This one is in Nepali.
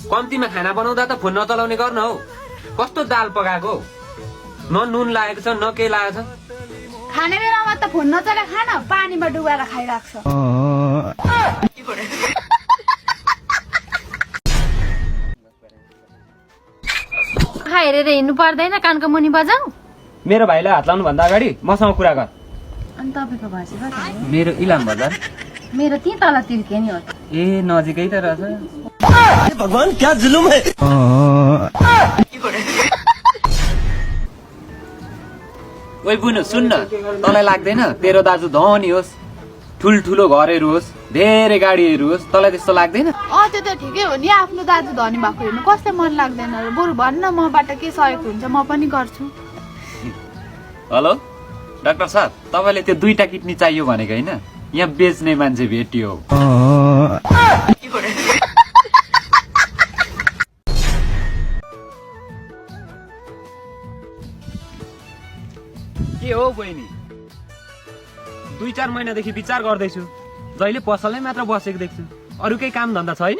कम्तीमा खाना बनाउँदा त फोन नचलाउने गर्न हौ। कस्तो दाल पकाएको न नुन लागेको छ न के लागेको छ। खाने बेलामा त फोन नचला खान पानीमा डुबाएर खाइराख्छ। हेरेर हिँड्नु पर्दैन, कानको मुनि बजाऊ। मेरो भाइलाई हात लाउनु भन्दा अगाडि मसँग कुरा गर। अनि तपाईँको घर चाहिँ कता हो? मेरो इलाम बजार। मेरो त्यहीँ तल तिर्के नि हो। ए नजिकै त रहेछ। भगवान क्या जुलुम है। ओइ बुनु सुन्न, तँलाई लाग्दैन तेरो दाजु धनी होस्, ठुल्ठुलो घरहरू होस्, धेरै गाडीहरू होस्, तँलाई त्यस्तो लाग्दैन? त्यो त ठिकै हो नि, आफ्नो दाजु धनी भएको हेर्नु कसलाई मन लाग्दैन र। बरु भन्न मबाट के सहयोग हुन्छ म पनि गर्छु। हेलो डाक्टर साहब, तपाईँले त्यो 2टा किडनी चाहियो भनेको होइन, यहाँ बेच्ने मान्छे भेटियो। के हो बहिनी, 2-4 महिनादेखि विचार गर्दैछु, जहिले पसलमै मात्र बसेको देख्छु, अरू केही काम धन्दा छैन?